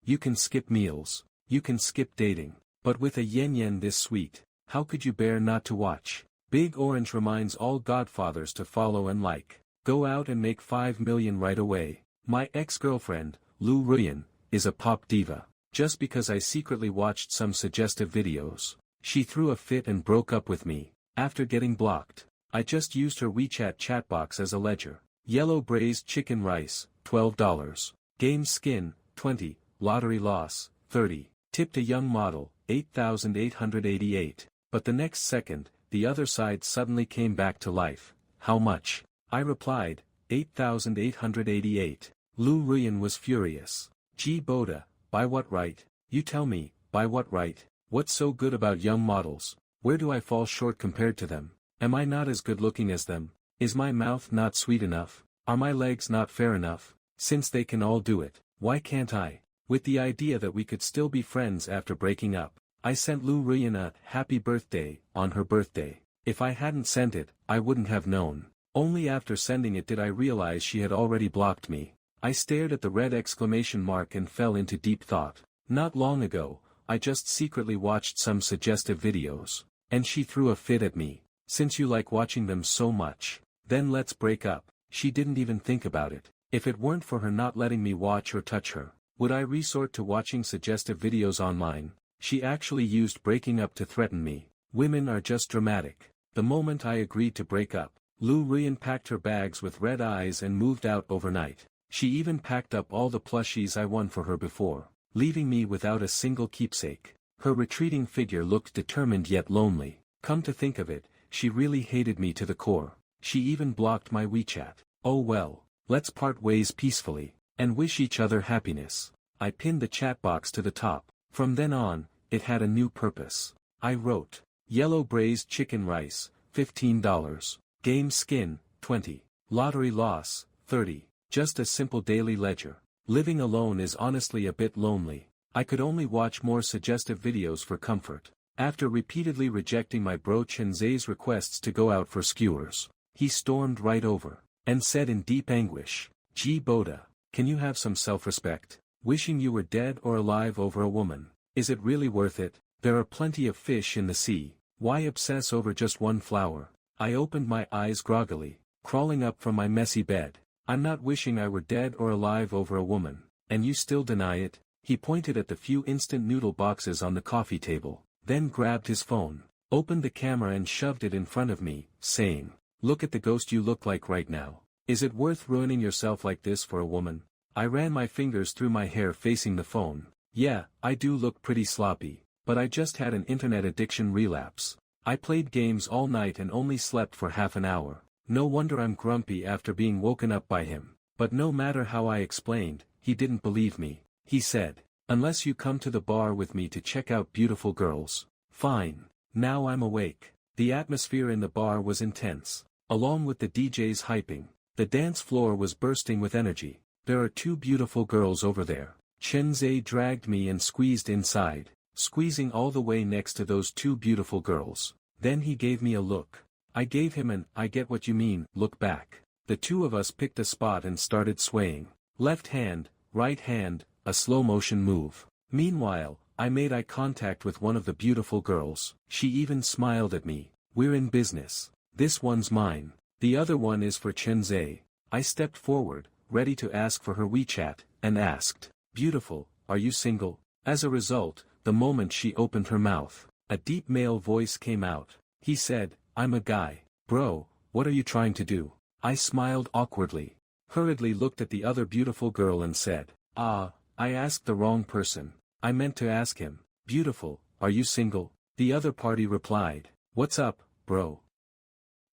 You can skip meals. You can skip dating. But with a yen this sweet, how could you bear not to watch? Big Orange reminds all godfathers to follow and like. Go out and make 5 million right away. My ex-girlfriend, Lu Ruyan, is a pop diva. Just because I secretly watched some suggestive videos, she threw a fit and broke up with me. After getting blocked, I just used her WeChat chatbox as a ledger. Yellow braised chicken rice, $12. Game skin, 20. Lottery loss, 30. Tipped a young model, 8,888. But the next second, the other side suddenly came back to life. How much? I replied, 8,888. Lu Ruyan was furious. Gee Boda, by what right? You tell me, by what right? What's so good about young models? Where do I fall short compared to them? Am I not as good looking as them? Is my mouth not sweet enough? Are my legs not fair enough? Since they can all do it, why can't I? With the idea that we could still be friends after breaking up, I sent Lu Ruyan a happy birthday on her birthday. If I hadn't sent it, I wouldn't have known. Only after sending it did I realize she had already blocked me. I stared at the red exclamation mark and fell into deep thought. Not long ago, I just secretly watched some suggestive videos, and she threw a fit at me. Since you like watching them so much, then let's break up. She didn't even think about it. If it weren't for her not letting me watch or touch her, would I resort to watching suggestive videos online? She actually used breaking up to threaten me. Women are just dramatic. The moment I agreed to break up, Lu Ruyan packed her bags with red eyes and moved out overnight. She even packed up all the plushies I won for her before, leaving me without a single keepsake. Her retreating figure looked determined yet lonely. Come to think of it, she really hated me to the core. She even blocked my WeChat. Oh well, let's part ways peacefully, and wish each other happiness. I pinned the chat box to the top. From then on, it had a new purpose. I wrote, yellow braised chicken rice, $15. Game skin, 20. Lottery loss, 30. Just a simple daily ledger. Living alone is honestly a bit lonely. I could only watch more suggestive videos for comfort. After repeatedly rejecting my bro Chenze's requests to go out for skewers, he stormed right over, and said in deep anguish, Gee Boda, can you have some self-respect? Wishing you were dead or alive over a woman. Is it really worth it? There are plenty of fish in the sea. Why obsess over just one flower? I opened my eyes groggily, crawling up from my messy bed. I'm not wishing I were dead or alive over a woman, and you still deny it? He pointed at the few instant noodle boxes on the coffee table, then grabbed his phone, opened the camera and shoved it in front of me, saying, Look at the ghost you look like right now. Is it worth ruining yourself like this for a woman? I ran my fingers through my hair facing the phone. Yeah, I do look pretty sloppy, but I just had an internet addiction relapse. I played games all night and only slept for half an hour. No wonder I'm grumpy after being woken up by him. But no matter how I explained, he didn't believe me. He said, unless you come to the bar with me to check out beautiful girls. Fine. Now I'm awake. The atmosphere in the bar was intense. Along with the DJ's hyping, the dance floor was bursting with energy. There are two beautiful girls over there. Chenze dragged me and squeezed inside, squeezing all the way next to those two beautiful girls. Then he gave me a look. I gave him an I get what you mean look back. The two of us picked a spot and started swaying. Left hand, right hand, a slow motion move. Meanwhile, I made eye contact with one of the beautiful girls. She even smiled at me. We're in business. This one's mine. The other one is for Chenze. I stepped forward, ready to ask for her WeChat, and asked, Beautiful, are you single? As a result, the moment she opened her mouth, a deep male voice came out. He said, I'm a guy. Bro, what are you trying to do? I smiled awkwardly, hurriedly looked at the other beautiful girl and said, I asked the wrong person. I meant to ask him, Beautiful, are you single? The other party replied, What's up, bro?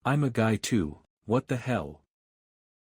I'm a guy too, what the hell?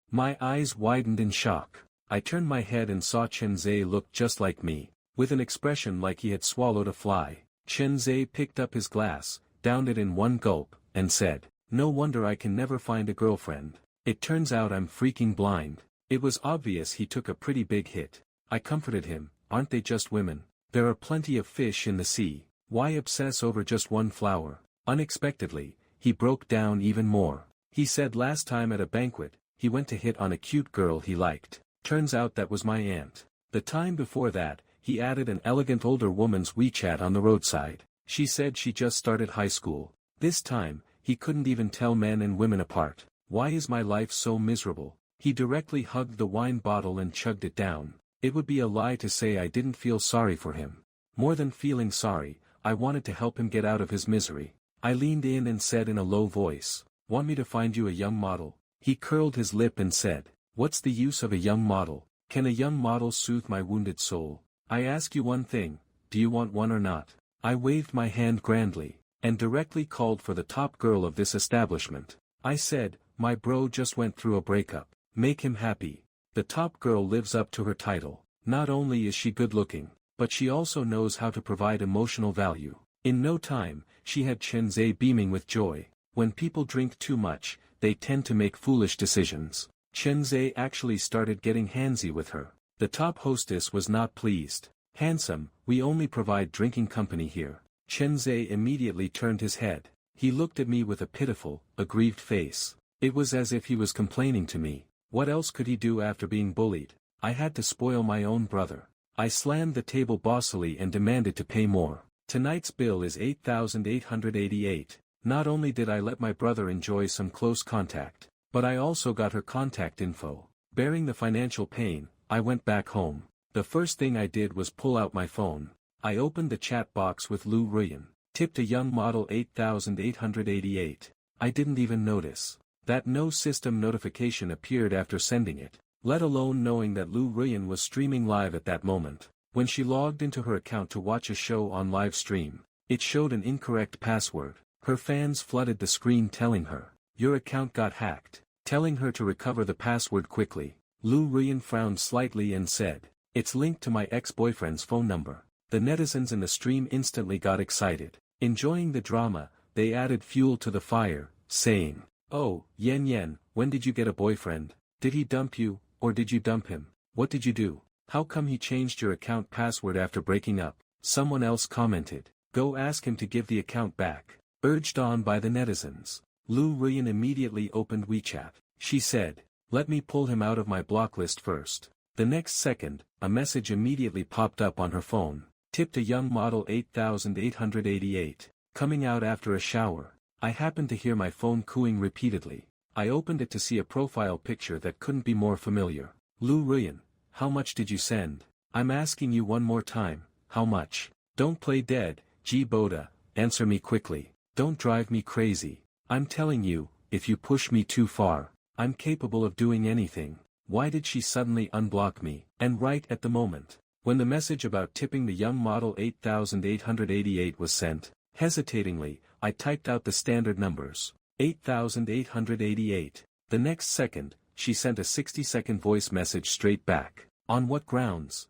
My eyes widened in shock. I turned my head and saw Chenze look just like me, with an expression like he had swallowed a fly. Chenze picked up his glass, downed it in one gulp, and said, No wonder I can never find a girlfriend. It turns out I'm freaking blind. It was obvious he took a pretty big hit. I comforted him, aren't they just women? There are plenty of fish in the sea. Why obsess over just one flower? Unexpectedly, he broke down even more. He said last time at a banquet, he went to hit on a cute girl he liked. Turns out that was my aunt. The time before that, he added an elegant older woman's WeChat on the roadside. She said she just started high school. This time, he couldn't even tell men and women apart. Why is my life so miserable? He directly hugged the wine bottle and chugged it down. It would be a lie to say I didn't feel sorry for him. More than feeling sorry, I wanted to help him get out of his misery. I leaned in and said in a low voice, "Want me to find you a young model?" He curled his lip and said, "What's the use of a young model? Can a young model soothe my wounded soul? I ask you one thing, do you want one or not?" I waved my hand grandly, and directly called for the top girl of this establishment. I said, "My bro just went through a breakup. Make him happy." The top girl lives up to her title. Not only is she good looking, but she also knows how to provide emotional value. In no time, she had Chenze beaming with joy. When people drink too much, they tend to make foolish decisions. Chenze actually started getting handsy with her. The top hostess was not pleased. "Handsome, we only provide drinking company here." Chenze immediately turned his head. He looked at me with a pitiful, aggrieved face. It was as if he was complaining to me. What else could he do after being bullied? I had to spoil my own brother. I slammed the table bossily and demanded to pay more. Tonight's bill is 8,888. Not only did I let my brother enjoy some close contact, but I also got her contact info. Bearing the financial pain, I went back home. The first thing I did was pull out my phone. I opened the chat box with Lu Ruyan. Tipped a young model 8,888. I didn't even notice that no system notification appeared after sending it, let alone knowing that Lu Ruyan was streaming live at that moment. When she logged into her account to watch a show on live stream, it showed an incorrect password. Her fans flooded the screen telling her, "Your account got hacked," telling her to recover the password quickly. Lu Ruyan frowned slightly and said, "It's linked to my ex-boyfriend's phone number." The netizens in the stream instantly got excited. Enjoying the drama, they added fuel to the fire, saying, "Oh, Yen Yen, when did you get a boyfriend? Did he dump you, or did you dump him? What did you do? How come he changed your account password after breaking up?" Someone else commented, "Go ask him to give the account back." Urged on by the netizens, Lu Ruyan immediately opened WeChat. She said, "Let me pull him out of my block list first." The next second, a message immediately popped up on her phone. Tipped a young model 8,888. Coming out after a shower. I happened to hear my phone cooing repeatedly. I opened it to see a profile picture that couldn't be more familiar. Lu Ruyan, how much did you send? I'm asking you one more time, how much? Don't play dead, G Boda, answer me quickly. Don't drive me crazy. I'm telling you, if you push me too far, I'm capable of doing anything. Why did she suddenly unblock me? And right at the moment, when the message about tipping the young model 8,888 was sent, hesitatingly, I typed out the standard numbers. 8,888. The next second, she sent a 60-second voice message straight back. On what grounds?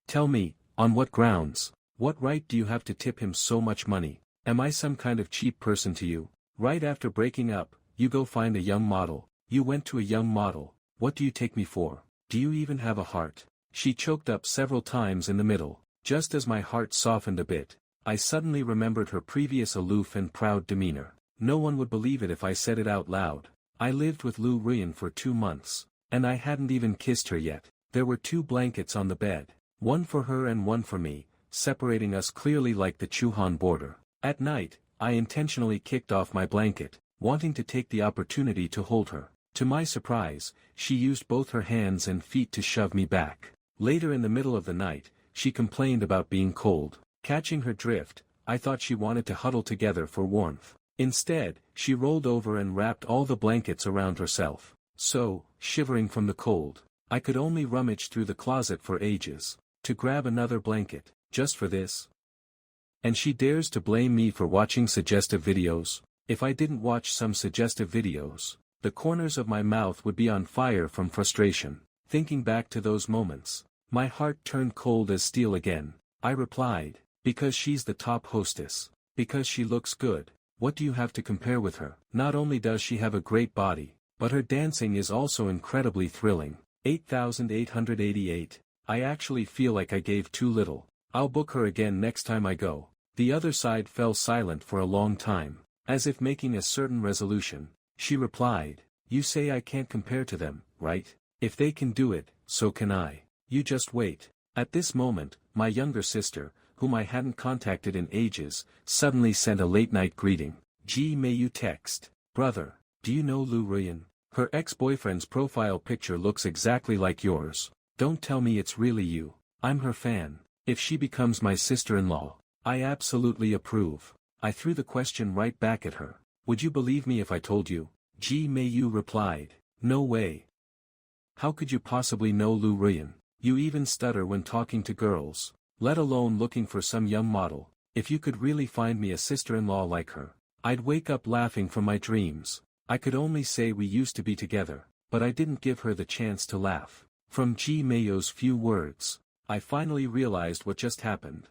Tell me, on what grounds? What right do you have to tip him so much money? Am I some kind of cheap person to you? Right after breaking up, you go find a young model. You went to a young model. What do you take me for? Do you even have a heart? She choked up several times in the middle. Just as my heart softened a bit, I suddenly remembered her previous aloof and proud demeanor. No one would believe it if I said it out loud. I lived with Lu Ruyan for 2 months, and I hadn't even kissed her yet. There were 2 blankets on the bed, one for her and one for me, separating us clearly like the Chuhan border. At night, I intentionally kicked off my blanket, wanting to take the opportunity to hold her. To my surprise, she used both her hands and feet to shove me back. Later in the middle of the night, she complained about being cold. Catching her drift, I thought she wanted to huddle together for warmth. Instead, she rolled over and wrapped all the blankets around herself. So, shivering from the cold, I could only rummage through the closet for ages, to grab another blanket, just for this. And she dares to blame me for watching suggestive videos. If I didn't watch some suggestive videos, the corners of my mouth would be on fire from frustration. Thinking back to those moments, my heart turned cold as steel again. I replied, because she's the top hostess. Because she looks good. What do you have to compare with her? Not only does she have a great body, but her dancing is also incredibly thrilling. 8,888. I actually feel like I gave too little. I'll book her again next time I go. The other side fell silent for a long time, as if making a certain resolution. She replied, you say I can't compare to them, right? If they can do it, so can I. You just wait. At this moment, my younger sister, whom I hadn't contacted in ages, suddenly sent a late-night greeting. Ji may you text. Brother, do you know Lu Ruyan? Her ex-boyfriend's profile picture looks exactly like yours. Don't tell me it's really you. I'm her fan. If she becomes my sister-in-law, I absolutely approve. I threw the question right back at her. Would you believe me if I told you? Ji Mei Yu replied, no way. How could you possibly know Lu Ruyan? You even stutter when talking to girls, let alone looking for some young model. If you could really find me a sister-in-law like her, I'd wake up laughing from my dreams. I could only say we used to be together, but I didn't give her the chance to laugh. From Ji Meiyu's few words, I finally realized what just happened.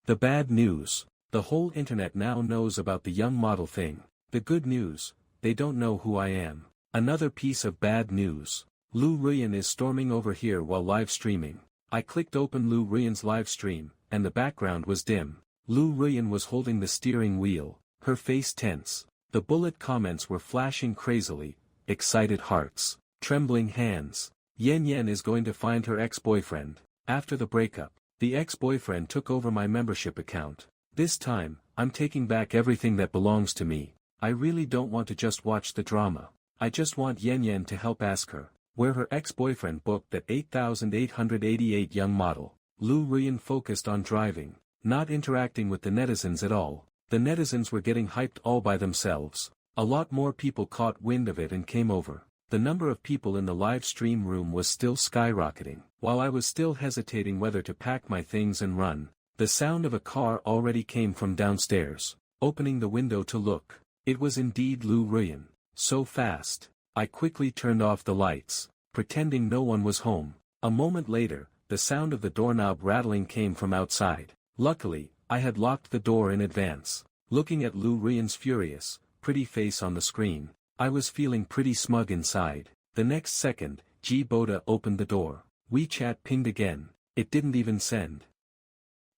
The bad news. The whole internet now knows about the young model thing. The good news, they don't know who I am. Another piece of bad news. Lu Ruyan is storming over here while live streaming. I clicked open Lu Ruyan's live stream, and the background was dim. Lu Ruyan was holding the steering wheel, her face tense. The bullet comments were flashing crazily, excited hearts, trembling hands. Yen Yen is going to find her ex-boyfriend. After the breakup, the ex-boyfriend took over my membership account. This time, I'm taking back everything that belongs to me. I really don't want to just watch the drama. I just want Yen Yen to help ask her where her ex-boyfriend booked that 8,888 young model. Lu Ruyan focused on driving, not interacting with the netizens at all. The netizens were getting hyped all by themselves. A lot more people caught wind of it and came over. The number of people in the live stream room was still skyrocketing. While I was still hesitating whether to pack my things and run, the sound of a car already came from downstairs. Opening the window to look, it was indeed Lu Ruyan. So fast. I quickly turned off the lights, pretending no one was home. A moment later, the sound of the doorknob rattling came from outside. Luckily, I had locked the door in advance. Looking at Lu Ruyan's furious, pretty face on the screen, I was feeling pretty smug inside. The next second, Ji Boda opened the door. WeChat pinged again. It didn't even send.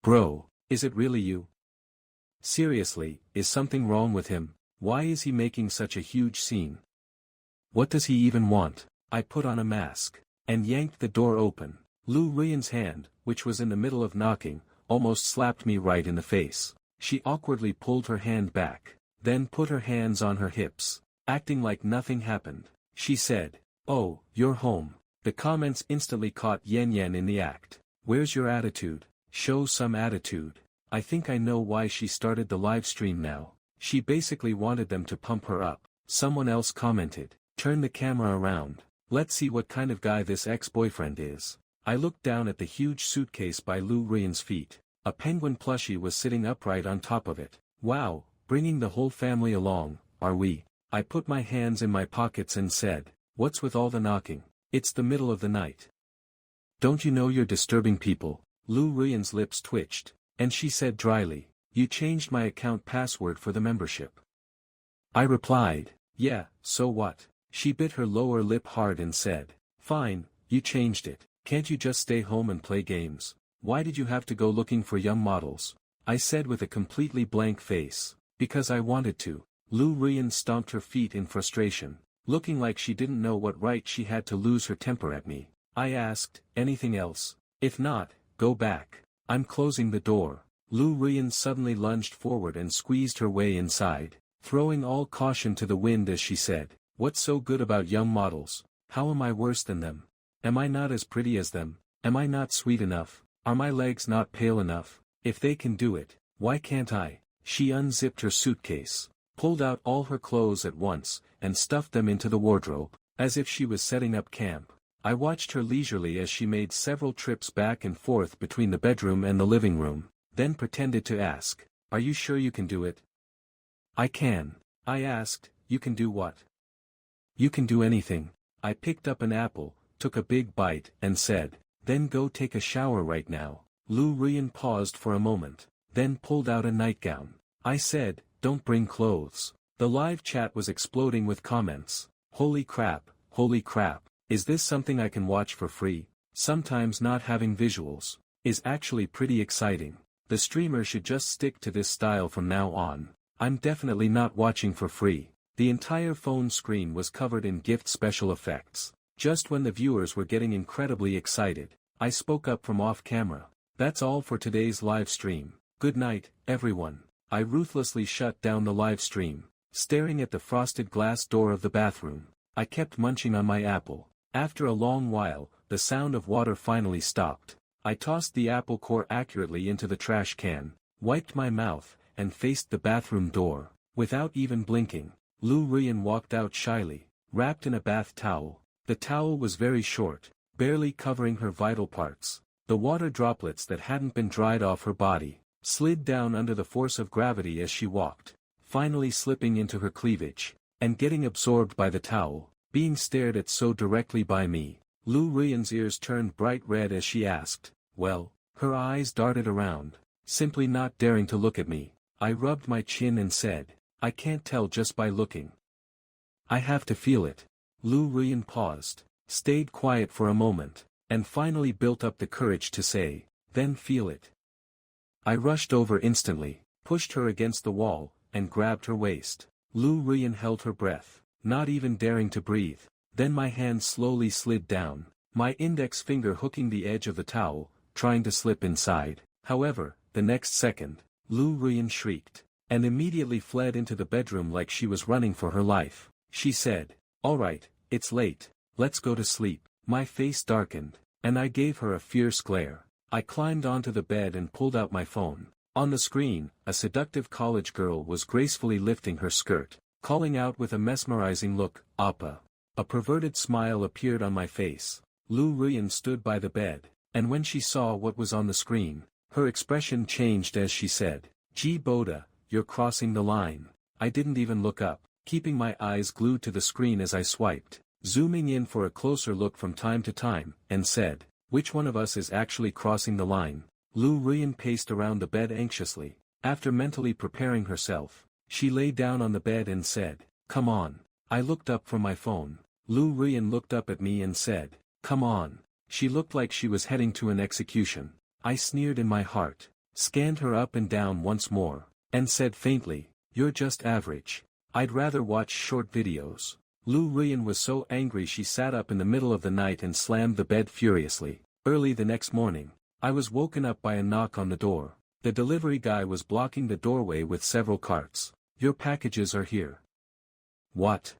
Bro, is it really you? Seriously, is something wrong with him? Why is he making such a huge scene? What does he even want? I put on a mask, and yanked the door open. Lu Ruyan's hand, which was in the middle of knocking, almost slapped me right in the face. She awkwardly pulled her hand back, then put her hands on her hips, acting like nothing happened. She said, "Oh, you're home." The comments instantly caught Yen Yen in the act. "Where's your attitude? Show some attitude." I think I know why she started the live stream now. She basically wanted them to pump her up. Someone else commented, "Turn the camera around. Let's see what kind of guy this ex-boyfriend is." I looked down at the huge suitcase by Lu Ruyan's feet. A penguin plushie was sitting upright on top of it. "Wow, bringing the whole family along, are we?" I put my hands in my pockets and said, "What's with all the knocking? It's the middle of the night. Don't you know you're disturbing people?" Lu Ruyan's lips twitched, and she said dryly, "You changed my account password for the membership." I replied, "Yeah, so what?" She bit her lower lip hard and said, "Fine, you changed it. Can't you just stay home and play games? Why did you have to go looking for young models?" I said with a completely blank face, "Because I wanted to." Lu Ruyan stomped her feet in frustration, looking like she didn't know what right she had to lose her temper at me. I asked, "Anything else? If not, go back. I'm closing the door." Lu Ruyan suddenly lunged forward and squeezed her way inside, throwing all caution to the wind as she said, "What's so good about young models? How am I worse than them? Am I not as pretty as them? Am I not sweet enough? Are my legs not pale enough? If they can do it, why can't I?" She unzipped her suitcase, pulled out all her clothes at once, and stuffed them into the wardrobe, as if she was setting up camp. I watched her leisurely as she made several trips back and forth between the bedroom and the living room, then pretended to ask, "Are you sure you can do it?" "I can." I asked, "You can do what?" "You can do anything." I picked up an apple, took a big bite, and said, "Then go take a shower right now." Lu Ruyan paused for a moment, then pulled out a nightgown. I said, "Don't bring clothes." The live chat was exploding with comments. Holy crap, is this something I can watch for free? Sometimes not having visuals is actually pretty exciting. The streamer should just stick to this style from now on. I'm definitely not watching for free. The entire phone screen was covered in GIF special effects. Just when the viewers were getting incredibly excited, I spoke up from off camera. That's all for today's live stream. Good night, everyone. I ruthlessly shut down the live stream, staring at the frosted glass door of the bathroom. I kept munching on my apple. After a long while, the sound of water finally stopped. I tossed the apple core accurately into the trash can, wiped my mouth, and faced the bathroom door. Without even blinking, Lu Ruyan walked out shyly, wrapped in a bath towel. The towel was very short, barely covering her vital parts. The water droplets that hadn't been dried off her body slid down under the force of gravity as she walked, finally slipping into her cleavage, and getting absorbed by the towel, being stared at so directly by me. Lu Ruyan's ears turned bright red as she asked, "Well?" Her eyes darted around, simply not daring to look at me. I rubbed my chin and said, "I can't tell just by looking. I have to feel it." Lu Ruyan paused, stayed quiet for a moment, and finally built up the courage to say, "Then feel it." I rushed over instantly, pushed her against the wall, and grabbed her waist. Lu Ruyan held her breath, not even daring to breathe. Then my hand slowly slid down, my index finger hooking the edge of the towel, trying to slip inside. However, the next second, Lu Ruyan shrieked, and immediately fled into the bedroom like she was running for her life. She said, "All right, it's late, let's go to sleep." My face darkened, and I gave her a fierce glare. I climbed onto the bed and pulled out my phone. On the screen, a seductive college girl was gracefully lifting her skirt, calling out with a mesmerizing look, "Appa." A perverted smile appeared on my face. Lu Ruyan stood by the bed, and when she saw what was on the screen, her expression changed as she said, "G Boda, you're crossing the line." I didn't even look up, keeping my eyes glued to the screen as I swiped, zooming in for a closer look from time to time, and said, "Which one of us is actually crossing the line?" Lu Ruyan paced around the bed anxiously. After mentally preparing herself, she lay down on the bed and said, "Come on." I looked up from my phone. Lu Ruyan looked up at me and said, "Come on." She looked like she was heading to an execution. I sneered in my heart, scanned her up and down once more, and said faintly, "You're just average. I'd rather watch short videos." Lu Ruyan was so angry she sat up in the middle of the night and slammed the bed furiously. Early the next morning, I was woken up by a knock on the door. The delivery guy was blocking the doorway with several carts. "Your packages are here." "What?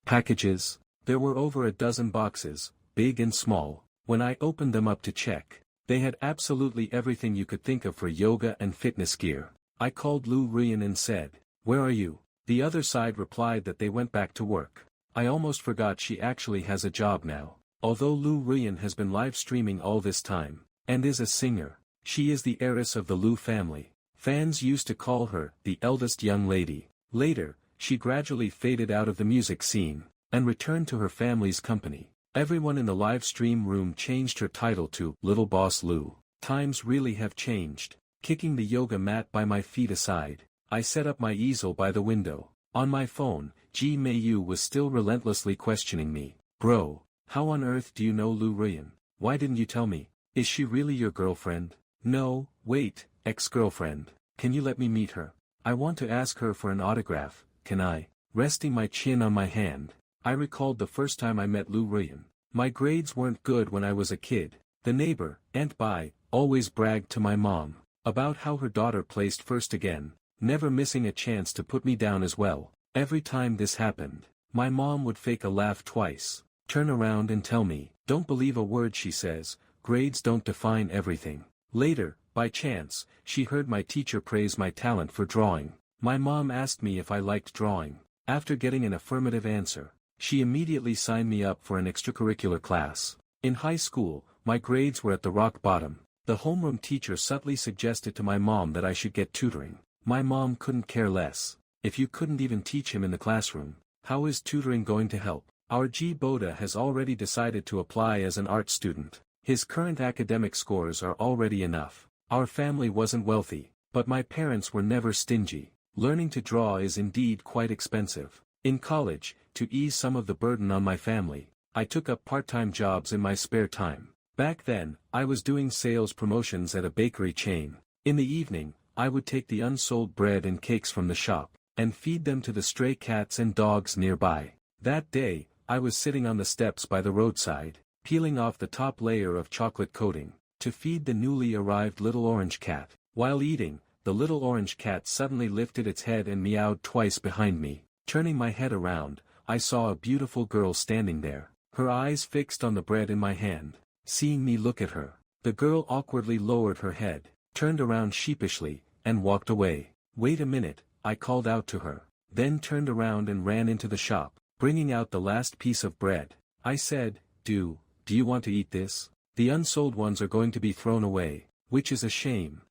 Packages?" There were over a dozen boxes, big and small. When I opened them up to check, they had absolutely everything you could think of for yoga and fitness gear. I called Lu Ruyan and said, "Where are you?" The other side replied that they went back to work. I almost forgot she actually has a job now. Although Lu Ruyan has been live streaming all this time, and is a singer, she is the heiress of the Lu family. Fans used to call her the eldest young lady. Later, she gradually faded out of the music scene, and returned to her family's company. Everyone in the live stream room changed her title to Little Boss Lu. Times really have changed. Kicking the yoga mat by my feet aside, I set up my easel by the window. On my phone, Ji Meiyu was still relentlessly questioning me. "Bro, how on earth do you know Lu Ruyan? Why didn't you tell me? Is she really your girlfriend?" "No, wait, ex-girlfriend. Can you let me meet her? I want to ask her for an autograph, can I?" Resting my chin on my hand, I recalled the first time I met Lu Ruyan. My grades weren't good when I was a kid. The neighbor, Aunt Bai, always bragged to my mom about how her daughter placed first again, never missing a chance to put me down as well. Every time this happened, my mom would fake a laugh twice, turn around and tell me, "Don't believe a word she says, grades don't define everything." Later, by chance, she heard my teacher praise my talent for drawing. My mom asked me if I liked drawing. After getting an affirmative answer, she immediately signed me up for an extracurricular class. In high school, my grades were at the rock bottom. The homeroom teacher subtly suggested to my mom that I should get tutoring. My mom couldn't care less. If you couldn't even teach him in the classroom, how is tutoring going to help? Our G Boda has already decided to apply as an art student. His current academic scores are already enough. Our family wasn't wealthy, but my parents were never stingy. Learning to draw is indeed quite expensive. In college, to ease some of the burden on my family, I took up part-time jobs in my spare time. Back then, I was doing sales promotions at a bakery chain. In the evening, I would take the unsold bread and cakes from the shop, and feed them to the stray cats and dogs nearby. That day, I was sitting on the steps by the roadside, peeling off the top layer of chocolate coating, to feed the newly arrived little orange cat. While eating, the little orange cat suddenly lifted its head and meowed twice behind me. Turning my head around, I saw a beautiful girl standing there, her eyes fixed on the bread in my hand. Seeing me look at her, the girl awkwardly lowered her head, turned around sheepishly, and walked away. "Wait a minute," I called out to her, then turned around and ran into the shop, bringing out the last piece of bread. I said, Do you want to eat this? The unsold ones are going to be thrown away, which is a shame."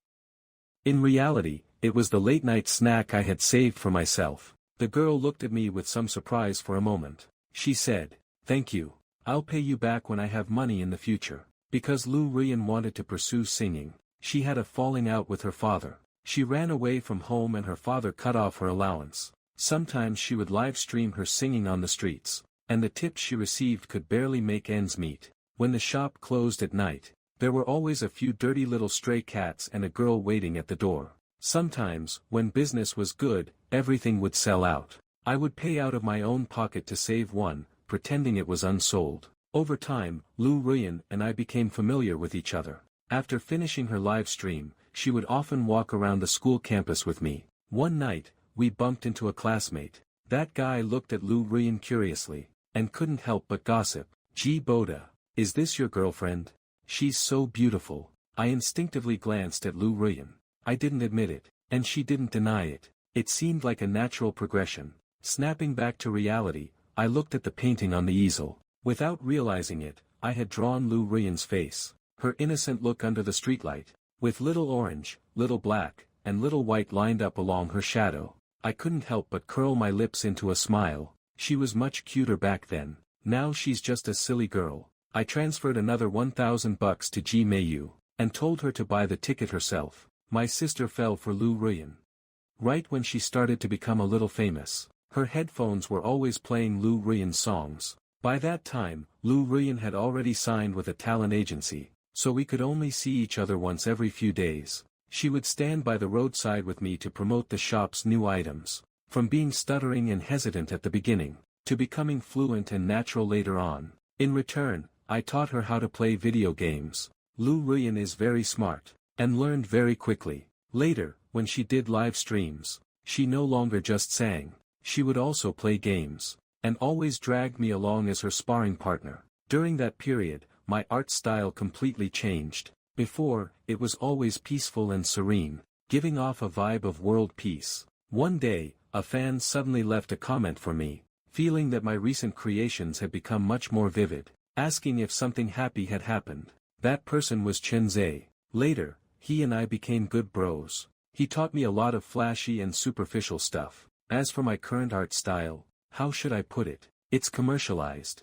In reality, it was the late-night snack I had saved for myself. The girl looked at me with some surprise for a moment. She said, "Thank you. I'll pay you back when I have money in the future." Because Lu Ruyan wanted to pursue singing, she had a falling out with her father. She ran away from home and her father cut off her allowance. Sometimes she would live stream her singing on the streets, and the tips she received could barely make ends meet. When the shop closed at night, there were always a few dirty little stray cats and a girl waiting at the door. Sometimes, when business was good, everything would sell out. I would pay out of my own pocket to save one, pretending it was unsold. Over time, Lu Ruyan and I became familiar with each other. After finishing her live stream, she would often walk around the school campus with me. One night, we bumped into a classmate. That guy looked at Lu Ruyan curiously, and couldn't help but gossip. "Gee Boda, is this your girlfriend? She's so beautiful." I instinctively glanced at Lu Ruyan. I didn't admit it, and she didn't deny it. It seemed like a natural progression. Snapping back to reality, I looked at the painting on the easel. Without realizing it, I had drawn Lu Ruyan's face, her innocent look under the streetlight, with little orange, little black, and little white lined up along her shadow. I couldn't help but curl my lips into a smile. She was much cuter back then. Now she's just a silly girl. I transferred another $1,000 to Ji Meiyu, and told her to buy the ticket herself. My sister fell for Lu Ruyan. Right when she started to become a little famous, her headphones were always playing Lu Ruyan's songs. By that time, Lu Ruyan had already signed with a talent agency, so we could only see each other once every few days. She would stand by the roadside with me to promote the shop's new items. From being stuttering and hesitant at the beginning, to becoming fluent and natural later on. In return, I taught her how to play video games. Lu Ruyan is very smart, and learned very quickly. Later, when she did live streams, she no longer just sang, she would also play games, and always dragged me along as her sparring partner. During that period, my art style completely changed. Before, it was always peaceful and serene, giving off a vibe of world peace. One day, a fan suddenly left a comment for me, feeling that my recent creations had become much more vivid, asking if something happy had happened. That person was Chen Zhe. Later, he and I became good bros. He taught me a lot of flashy and superficial stuff. As for my current art style, how should I put it? It's commercialized.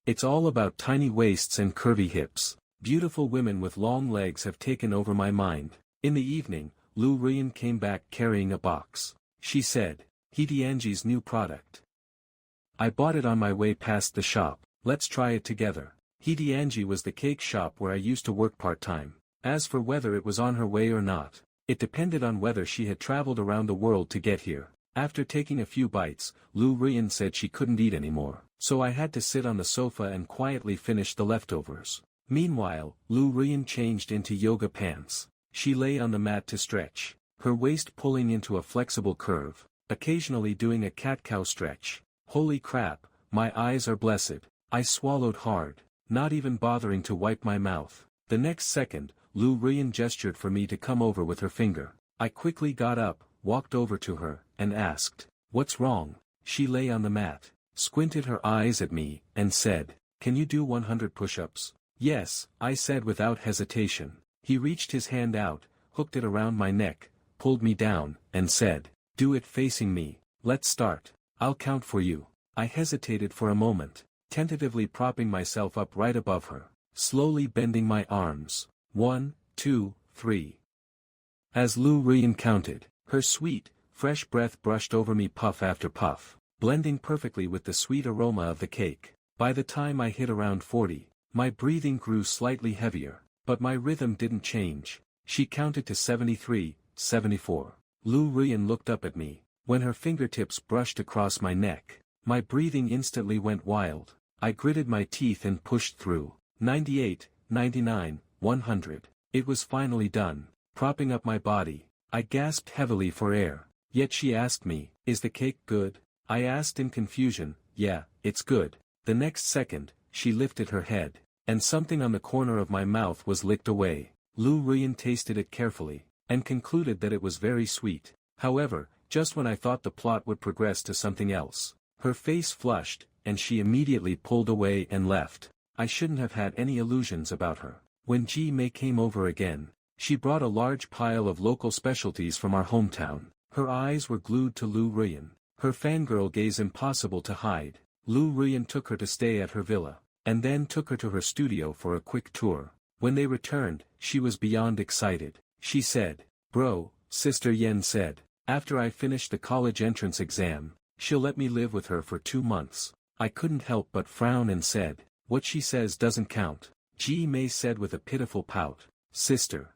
It's all about tiny waists and curvy hips. Beautiful women with long legs have taken over my mind. In the evening, Lu Ruyan came back carrying a box. She said, "Hedianji's new product. I bought it on my way past the shop, let's try it together." Hedianji was the cake shop where I used to work part-time. As for whether it was on her way or not, it depended on whether she had traveled around the world to get here. After taking a few bites, Lu Ruyan said she couldn't eat anymore, so I had to sit on the sofa and quietly finish the leftovers. Meanwhile, Lu Ruyan changed into yoga pants. She lay on the mat to stretch, her waist pulling into a flexible curve, occasionally doing a cat-cow stretch. Holy crap, my eyes are blessed. I swallowed hard, not even bothering to wipe my mouth. The next second, Lu Ruyan gestured for me to come over with her finger. I quickly got up, walked over to her, and asked, "What's wrong?" She lay on the mat, squinted her eyes at me, and said, "Can you do 100 push-ups?" "Yes," I said without hesitation. He reached his hand out, hooked it around my neck, pulled me down, and said, "Do it facing me. Let's start. I'll count for you." I hesitated for a moment, tentatively propping myself up right above her, slowly bending my arms. 1, 2, 3. As Lu Ruyan counted, her sweet, fresh breath brushed over me puff after puff, blending perfectly with the sweet aroma of the cake. By the time I hit around 40, my breathing grew slightly heavier, but my rhythm didn't change. She counted to 73, 74. Lu Ruyan looked up at me. When her fingertips brushed across my neck, my breathing instantly went wild. I gritted my teeth and pushed through. 98, 99, 100. It was finally done. Propping up my body, I gasped heavily for air. Yet she asked me, "Is the cake good?" I asked in confusion, "Yeah, it's good." The next second, she lifted her head, and something on the corner of my mouth was licked away. Lu Ruyan tasted it carefully, and concluded that it was very sweet. However, just when I thought the plot would progress to something else, her face flushed, and she immediately pulled away and left. I shouldn't have had any illusions about her. When Ji Mei came over again, she brought a large pile of local specialties from our hometown. Her eyes were glued to Lu Ruyan, her fangirl gaze impossible to hide. Lu Ruyan took her to stay at her villa, and then took her to her studio for a quick tour. When they returned, she was beyond excited. She said, "Bro," Sister Yen said, "after I finish the college entrance exam, she'll let me live with her for 2 months." I couldn't help but frown and said, "What she says doesn't count." Ji Mei said with a pitiful pout, "Sister."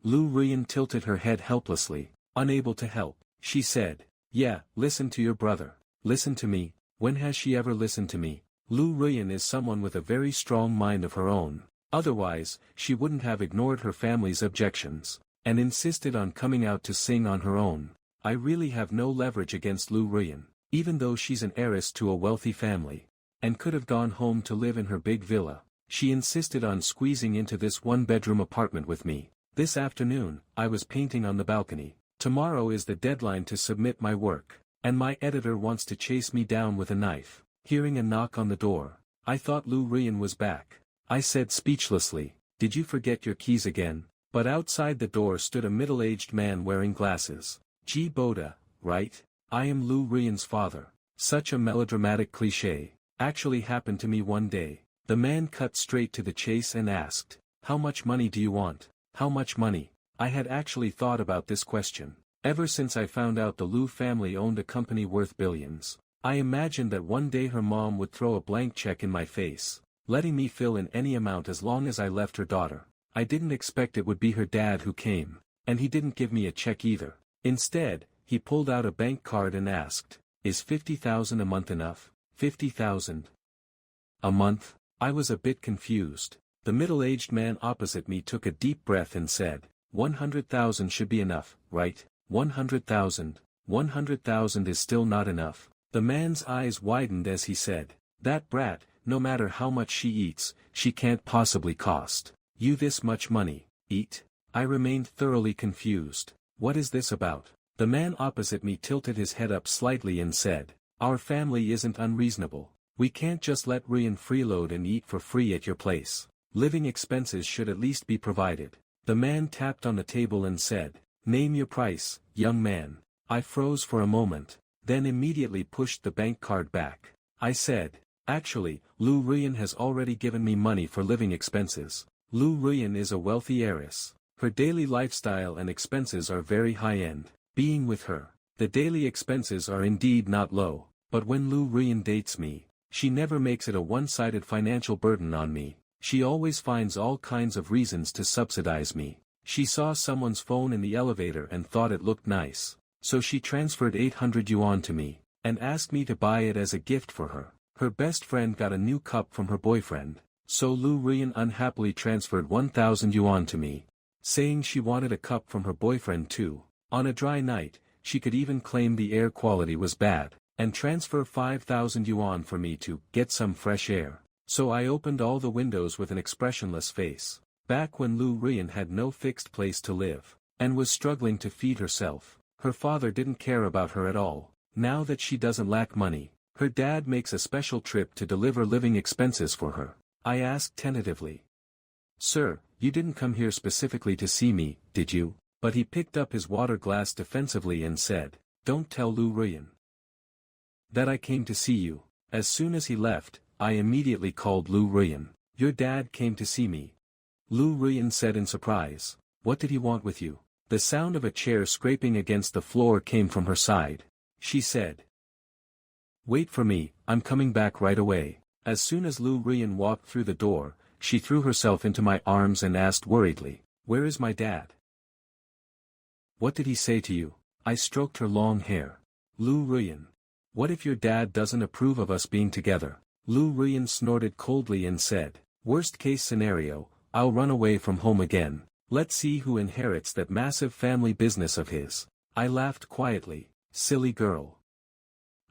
Lu Ruyan tilted her head helplessly, unable to help. She said, "Yeah, listen to your brother. Listen to me." When has she ever listened to me? Lu Ruyan is someone with a very strong mind of her own. Otherwise, she wouldn't have ignored her family's objections, and insisted on coming out to sing on her own. I really have no leverage against Lu Ruyan, even though she's an heiress to a wealthy family, and could have gone home to live in her big villa. She insisted on squeezing into this one-bedroom apartment with me. This afternoon, I was painting on the balcony. Tomorrow is the deadline to submit my work, and my editor wants to chase me down with a knife. Hearing a knock on the door, I thought Lu Ruyan was back. I said speechlessly, "Did you forget your keys again?" But outside the door stood a middle-aged man wearing glasses. Ji Boda, right? I am Lu Ruyan's father. Such a melodramatic cliché. Actually happened to me one day. The man cut straight to the chase and asked, "How much money do you want?" How much money? I had actually thought about this question. Ever since I found out the Lu family owned a company worth billions, I imagined that one day her mom would throw a blank check in my face, letting me fill in any amount as long as I left her daughter. I didn't expect it would be her dad who came, and he didn't give me a check either. Instead, he pulled out a bank card and asked, "Is 50,000 a month enough?" 50,000 a month? I was a bit confused. The middle-aged man opposite me took a deep breath and said, 100,000 should be enough, right? 100,000. 100,000 is still not enough. The man's eyes widened as he said, "That brat, no matter how much she eats, she can't possibly cost you this much money." Eat? I remained thoroughly confused. What is this about? The man opposite me tilted his head up slightly and said, "Our family isn't unreasonable. We can't just let Ruyan freeload and eat for free at your place. Living expenses should at least be provided." The man tapped on the table and said, "Name your price, young man." I froze for a moment, then immediately pushed the bank card back. I said, "Actually, Lu Ruyan has already given me money for living expenses." Lu Ruyan is a wealthy heiress. Her daily lifestyle and expenses are very high-end. Being with her, the daily expenses are indeed not low, but when Lu Ruyan dates me, she never makes it a one-sided financial burden on me. She always finds all kinds of reasons to subsidize me. She saw someone's phone in the elevator and thought it looked nice, so she transferred 800 yuan to me, and asked me to buy it as a gift for her. Her best friend got a new cup from her boyfriend, so Lu Ruyan unhappily transferred 1,000 yuan to me, saying she wanted a cup from her boyfriend too. On a dry night, she could even claim the air quality was bad, and transfer 5,000 yuan for me to get some fresh air. So I opened all the windows with an expressionless face. Back when Lu Ruyan had no fixed place to live, and was struggling to feed herself, her father didn't care about her at all. Now that she doesn't lack money, her dad makes a special trip to deliver living expenses for her. I asked tentatively, "Sir, you didn't come here specifically to see me, did you?" But he picked up his water glass defensively and said, "Don't tell Lu Ruyan that I came to see you." As soon as he left, I immediately called Lu Ruyan. "Your dad came to see me," Lu Ruyan said in surprise. "What did he want with you?" The sound of a chair scraping against the floor came from her side. She said, "Wait for me, I'm coming back right away." As soon as Lu Ruyan walked through the door, she threw herself into my arms and asked worriedly, "Where is my dad? What did he say to you?" I stroked her long hair. "Lu Ruyan, what if your dad doesn't approve of us being together?" Lu Ruyan snorted coldly and said, worst case scenario, I'll run away from home again. Let's see who inherits that massive family business of his. I laughed quietly. Silly girl.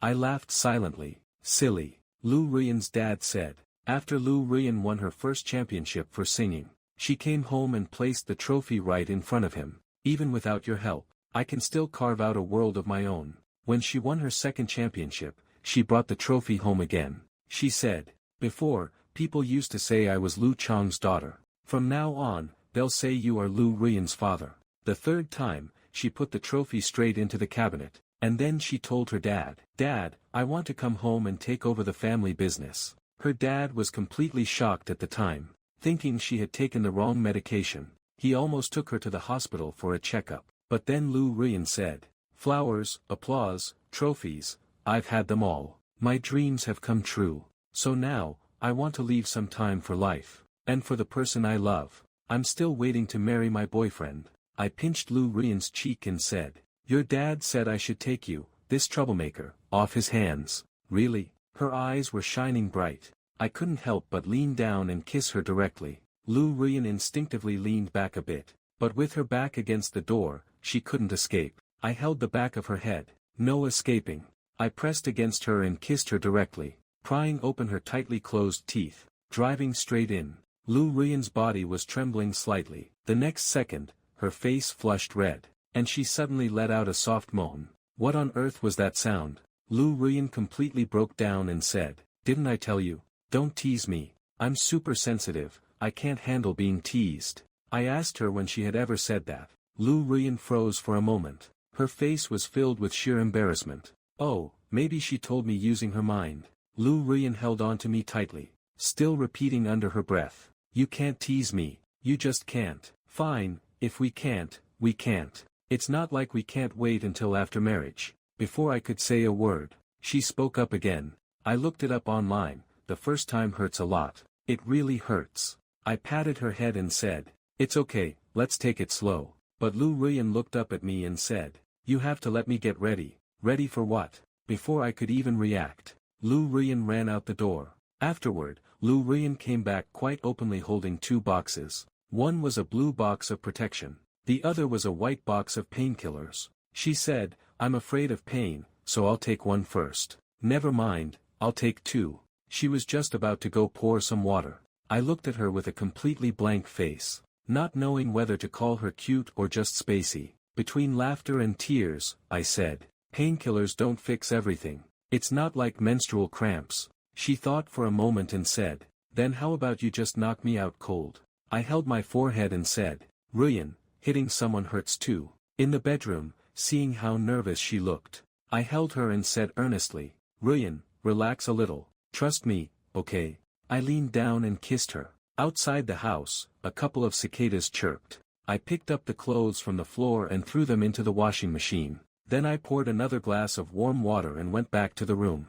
I laughed silently. Silly. Lu Ruyan's dad said. After Lu Ruyan won her first championship for singing, she came home and placed the trophy right in front of him. Even without your help, I can still carve out a world of my own. When she won her second championship, she brought the trophy home again. She said, before, people used to say I was Lu Chang's daughter. From now on, they'll say you are Lu Ruyan's father. The third time, she put the trophy straight into the cabinet, and then she told her dad, Dad, I want to come home and take over the family business. Her dad was completely shocked at the time, thinking she had taken the wrong medication. He almost took her to the hospital for a checkup, but then Lu Ruyan said, flowers, applause, trophies, I've had them all. My dreams have come true. So now, I want to leave some time for life, and for the person I love. I'm still waiting to marry my boyfriend. I pinched Lu Ruyan's cheek and said, your dad said I should take you, this troublemaker, off his hands. Really? Her eyes were shining bright. I couldn't help but lean down and kiss her directly. Lu Ruyan instinctively leaned back a bit, but with her back against the door, she couldn't escape. I held the back of her head. No escaping. I pressed against her and kissed her directly, prying open her tightly closed teeth, driving straight in. Lu Ruyan's body was trembling slightly. The next second, her face flushed red, and she suddenly let out a soft moan. What on earth was that sound? Lu Ruyan completely broke down and said, didn't I tell you? Don't tease me. I'm super sensitive, I can't handle being teased. I asked her when she had ever said that. Lu Ruyan froze for a moment. Her face was filled with sheer embarrassment. Oh, maybe she told me using her mind. Lu Ruyan held on to me tightly, still repeating under her breath. You can't tease me, you just can't. Fine, if we can't, we can't. It's not like we can't wait until after marriage. Before I could say a word, she spoke up again. I looked it up online, the first time hurts a lot. It really hurts. I patted her head and said, it's okay, let's take it slow. But Lu Ruyan looked up at me and said, you have to let me get ready. Ready for what? Before I could even react, Lu Ruyan ran out the door. Afterward, Lu Ruyan came back quite openly holding two boxes. One was a blue box of protection. The other was a white box of painkillers. She said, I'm afraid of pain, so I'll take one first. Never mind, I'll take two. She was just about to go pour some water. I looked at her with a completely blank face, not knowing whether to call her cute or just spacey. Between laughter and tears, I said, painkillers don't fix everything. It's not like menstrual cramps. She thought for a moment and said, then how about you just knock me out cold? I held my forehead and said, Ruyan, hitting someone hurts too. In the bedroom, seeing how nervous she looked, I held her and said earnestly, Ruyan, relax a little, trust me, okay? I leaned down and kissed her. Outside the house, a couple of cicadas chirped. I picked up the clothes from the floor and threw them into the washing machine. Then I poured another glass of warm water and went back to the room.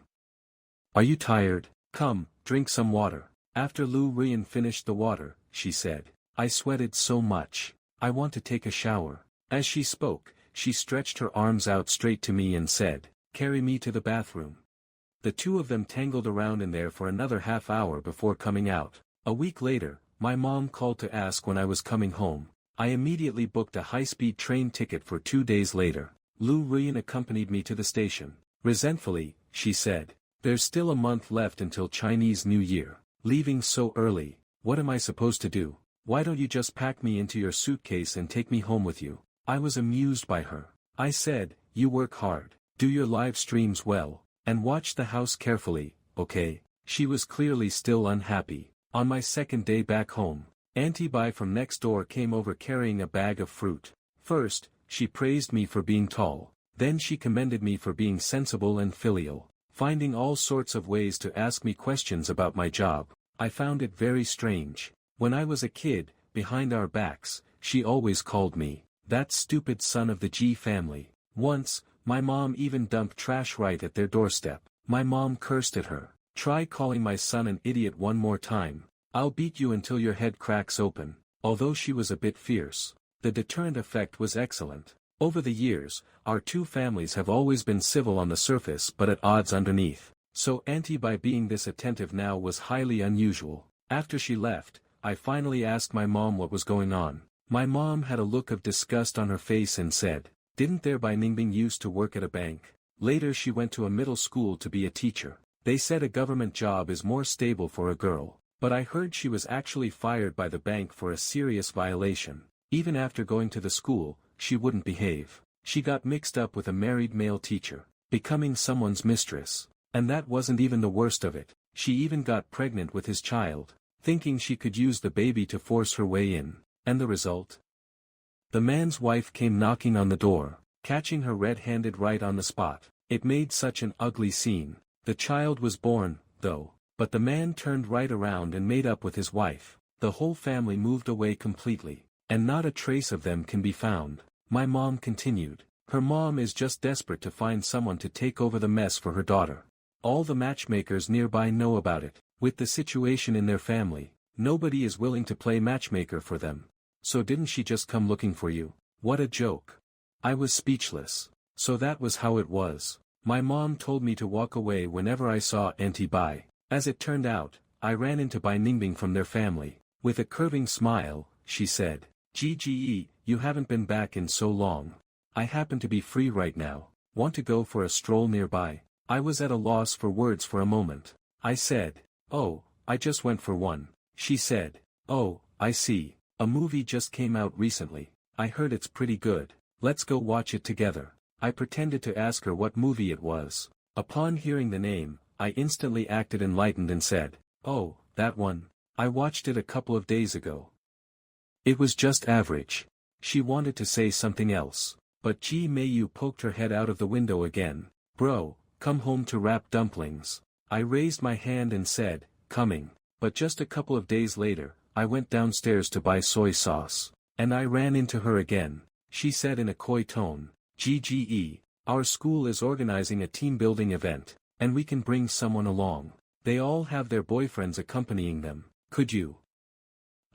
Are you tired? Come, drink some water. After Lu Ruyan finished the water, she said, I sweated so much. I want to take a shower. As she spoke, she stretched her arms out straight to me and said, carry me to the bathroom. The two of them tangled around in there for another half hour before coming out. A week later, my mom called to ask when I was coming home. I immediately booked a high-speed train ticket for 2 days later. Lu Ruyan accompanied me to the station. Resentfully, she said, there's still a month left until Chinese New Year. Leaving so early, what am I supposed to do? Why don't you just pack me into your suitcase and take me home with you? I was amused by her. I said, you work hard, do your live streams well, and watch the house carefully, okay? She was clearly still unhappy. On my second day back home, Auntie Bai from next door came over carrying a bag of fruit. First, she praised me for being tall. Then she commended me for being sensible and filial, finding all sorts of ways to ask me questions about my job. I found it very strange. When I was a kid, behind our backs, she always called me, that stupid son of the G family. Once, my mom even dumped trash right at their doorstep. My mom cursed at her. Try calling my son an idiot one more time. I'll beat you until your head cracks open. Although she was a bit fierce, the deterrent effect was excellent. Over the years, our two families have always been civil on the surface but at odds underneath. So Auntie Bai being this attentive now was highly unusual. After she left, I finally asked my mom what was going on. My mom had a look of disgust on her face and said, "Didn't their Bai Ningbing used to work at a bank? Later she went to a middle school to be a teacher. They said a government job is more stable for a girl. But I heard she was actually fired by the bank for a serious violation. Even after going to the school, she wouldn't behave. She got mixed up with a married male teacher, becoming someone's mistress. And that wasn't even the worst of it. She even got pregnant with his child, thinking she could use the baby to force her way in. And the result? The man's wife came knocking on the door, catching her red-handed right on the spot. It made such an ugly scene. The child was born, though, but the man turned right around and made up with his wife. The whole family moved away completely, and not a trace of them can be found. My mom continued. Her mom is just desperate to find someone to take over the mess for her daughter. All the matchmakers nearby know about it. With the situation in their family, nobody is willing to play matchmaker for them. So didn't she just come looking for you? What a joke. I was speechless. So that was how it was. My mom told me to walk away whenever I saw Auntie Bai. As it turned out, I ran into Bai Ningbing from their family. With a curving smile, she said, "Gge, you haven't been back in so long. I happen to be free right now. Want to go for a stroll nearby?" I was at a loss for words for a moment. I said, "Oh, I just went for one." She said, "Oh, I see. A movie just came out recently. I heard it's pretty good. Let's go watch it together." I pretended to ask her what movie it was. Upon hearing the name, I instantly acted enlightened and said, "Oh, that one. I watched it a couple of days ago. It was just average." She wanted to say something else, but Ji Meiyu poked her head out of the window again. "Bro, come home to wrap dumplings." I raised my hand and said, "Coming." But just a couple of days later, I went downstairs to buy soy sauce. And I ran into her again. She said in a coy tone, "Gge, our school is organizing a team-building event, and we can bring someone along. They all have their boyfriends accompanying them. Could you?"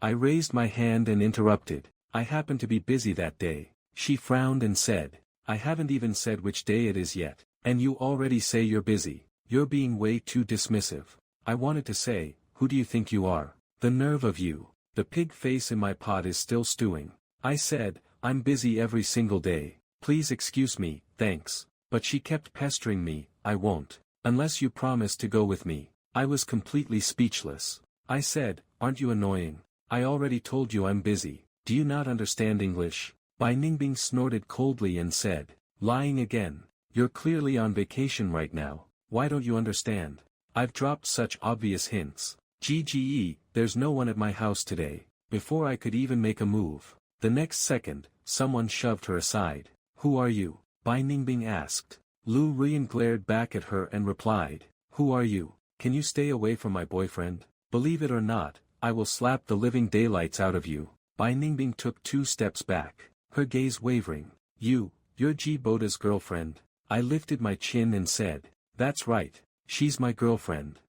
I raised my hand and interrupted. "I happen to be busy that day." She frowned and said, "I haven't even said which day it is yet, and you already say you're busy. You're being way too dismissive." I wanted to say, "Who do you think you are? The nerve of you." The pig face in my pot is still stewing. I said, "I'm busy every single day. Please excuse me, thanks." But she kept pestering me, "I won't. Unless you promise to go with me." I was completely speechless. I said, "Aren't you annoying? I already told you I'm busy. Do you not understand English?" Bai Ningbing snorted coldly and said, "Lying again. You're clearly on vacation right now. Why don't you understand? I've dropped such obvious hints. Gge, there's no one at my house today." Before I could even make a move, the next second, someone shoved her aside. "Who are you?" Bai Ningbing asked. Lu Ruyan glared back at her and replied, "Who are you? Can you stay away from my boyfriend? Believe it or not, I will slap the living daylights out of you." Bai Ningbing took 2 steps back, her gaze wavering. You're Ji Boda's girlfriend." I lifted my chin and said, "That's right, she's my girlfriend."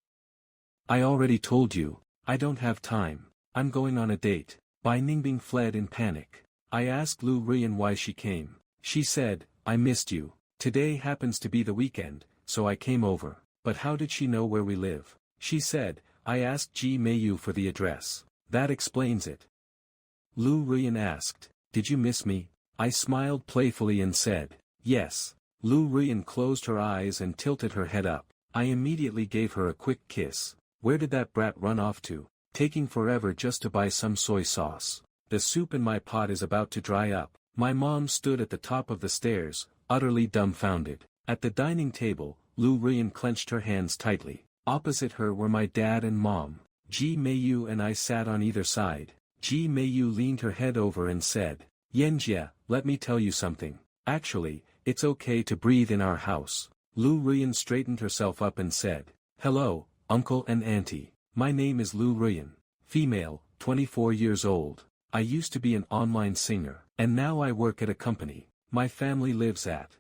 "I already told you, I don't have time. I'm going on a date." Bai Ningbing fled in panic. I asked Lu Ruyan why she came. She said, "I missed you. Today happens to be the weekend, so I came over." But how did she know where we live? She said, "I asked Ji Meiyu for the address. That explains it." Lu Ruyan asked, "Did you miss me?" I smiled playfully and said, "Yes." Lu Ruyan closed her eyes and tilted her head up. I immediately gave her a quick kiss. Where did that brat run off to? Taking forever just to buy some soy sauce. The soup in my pot is about to dry up. My mom stood at the top of the stairs, utterly dumbfounded. At the dining table, Lu Ruyan clenched her hands tightly. Opposite her were my dad and mom. Ji Meiyu and I sat on either side. Ji Meiyu leaned her head over and said, "Yenjie, let me tell you something. Actually, it's okay to breathe in our house." Lu Ruyan straightened herself up and said, "Hello, uncle and auntie. My name is Lu Ruyan. Female, 24 years old. I used to be an online singer, and now I work at a company. My family lives at."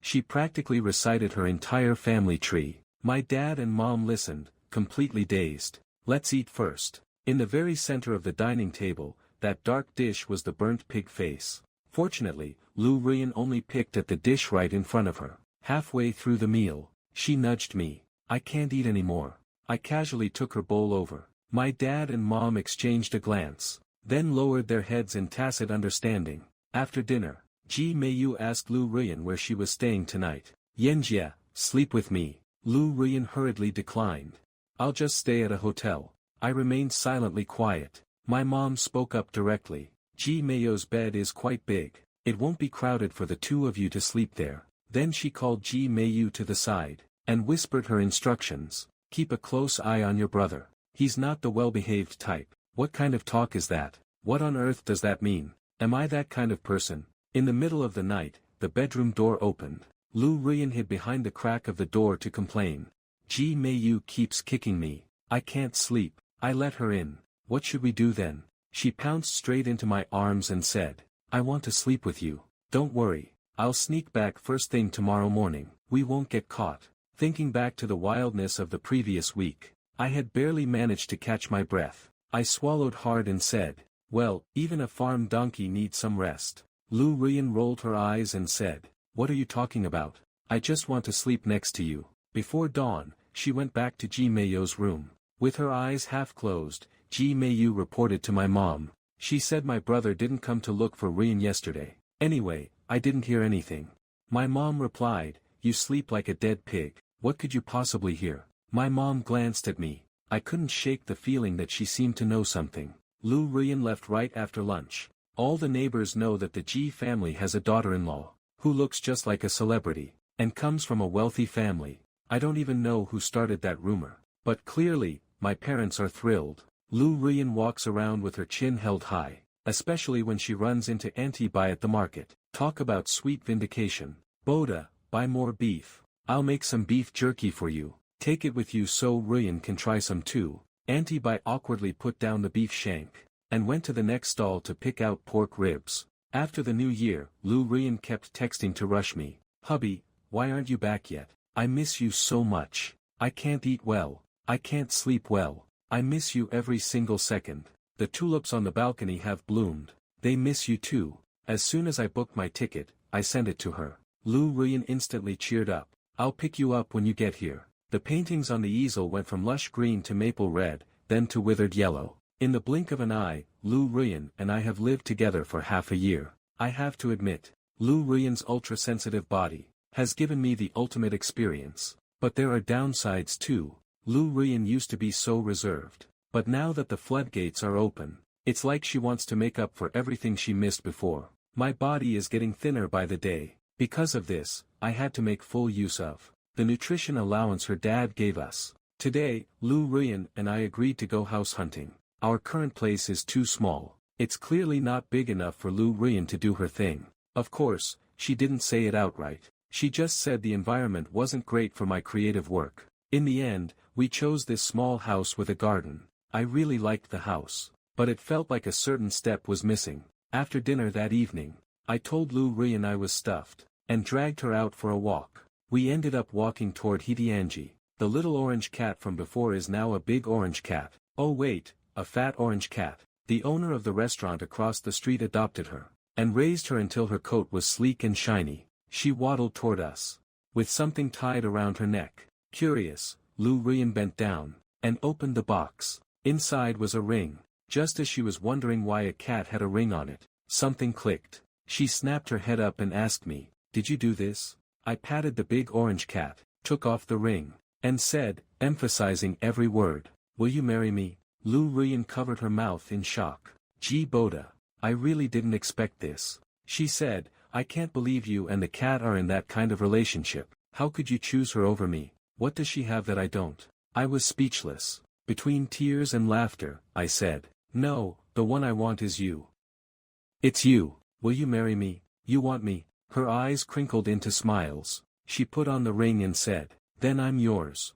She practically recited her entire family tree. My dad and mom listened, completely dazed. "Let's eat first." In the very center of the dining table, that dark dish was the burnt pig face. Fortunately, Lu Ruyan only picked at the dish right in front of her. Halfway through the meal, she nudged me. I can't eat anymore. I casually took her bowl over. My dad and mom exchanged a glance, then lowered their heads in tacit understanding. After dinner, Ji Meiyu asked Lu Ruyan where she was staying tonight. Yenjia, sleep with me. Lu Ruyan hurriedly declined. I'll just stay at a hotel. I remained silently quiet. My mom spoke up directly. Ji Meiyu's bed is quite big. It won't be crowded for the two of you to sleep there. Then she called Ji Meiyu to the side, and whispered her instructions. Keep a close eye on your brother. He's not the well-behaved type. What kind of talk is that? What on earth does that mean? Am I that kind of person? In the middle of the night, the bedroom door opened. Lu Ruyan hid behind the crack of the door to complain. Ji Meiyu keeps kicking me. I can't sleep. I let her in. What should we do then? She pounced straight into my arms and said, I want to sleep with you. Don't worry. I'll sneak back first thing tomorrow morning. We won't get caught. Thinking back to the wildness of the previous week, I had barely managed to catch my breath. I swallowed hard and said, well, even a farm donkey needs some rest. Lu Ruyan rolled her eyes and said, what are you talking about? I just want to sleep next to you. Before dawn, she went back to Ji Meiyu's room. With her eyes half closed, Ji Meiyu reported to my mom. She said my brother didn't come to look for Ruyan yesterday. Anyway, I didn't hear anything. My mom replied, you sleep like a dead pig. What could you possibly hear? My mom glanced at me. I couldn't shake the feeling that she seemed to know something. Lu Ruyan left right after lunch. All the neighbors know that the Ji family has a daughter-in-law, who looks just like a celebrity, and comes from a wealthy family. I don't even know who started that rumor. But clearly, my parents are thrilled. Lu Ruyan walks around with her chin held high, especially when she runs into Auntie Bai at the market. Talk about sweet vindication. Boda, buy more beef. I'll make some beef jerky for you. Take it with you so Ruyan can try some too. Auntie Bai awkwardly put down the beef shank, and went to the next stall to pick out pork ribs. After the new year, Lu Ruyan kept texting to rush me. Hubby, why aren't you back yet? I miss you so much. I can't eat well. I can't sleep well. I miss you every single second. The tulips on the balcony have bloomed. They miss you too. As soon as I booked my ticket, I sent it to her. Lu Ruyan instantly cheered up. I'll pick you up when you get here. The paintings on the easel went from lush green to maple red, then to withered yellow. In the blink of an eye, Lu Ruyan and I have lived together for half a year. I have to admit, Lu Ruyan's ultra-sensitive body has given me the ultimate experience. But there are downsides too. Lu Ruyan used to be so reserved. But now that the floodgates are open, it's like she wants to make up for everything she missed before. My body is getting thinner by the day. Because of this, I had to make full use of the nutrition allowance her dad gave us. Today, Lu Ruyan and I agreed to go house hunting. Our current place is too small. It's clearly not big enough for Lu Ruyan to do her thing. Of course, she didn't say it outright. She just said the environment wasn't great for my creative work. In the end, we chose this small house with a garden. I really liked the house, but it felt like a certain step was missing. After dinner that evening, I told Lu Ruyan I was stuffed, and dragged her out for a walk. We ended up walking toward Hitianji. The little orange cat from before is now a big orange cat. Oh wait, a fat orange cat. The owner of the restaurant across the street adopted her, and raised her until her coat was sleek and shiny. She waddled toward us, with something tied around her neck. Curious, Lu Ruyan bent down, and opened the box. Inside was a ring. Just as she was wondering why a cat had a ring on it, something clicked. She snapped her head up and asked me, did you do this? I patted the big orange cat, took off the ring, and said, emphasizing every word, will you marry me? Lu Ruyan covered her mouth in shock. Gee Boda, I really didn't expect this. She said, I can't believe you and the cat are in that kind of relationship. How could you choose her over me? What does she have that I don't? I was speechless. Between tears and laughter, I said, no, the one I want is you. It's you. Will you marry me? You want me? Her eyes crinkled into smiles. She put on the ring and said, then I'm yours.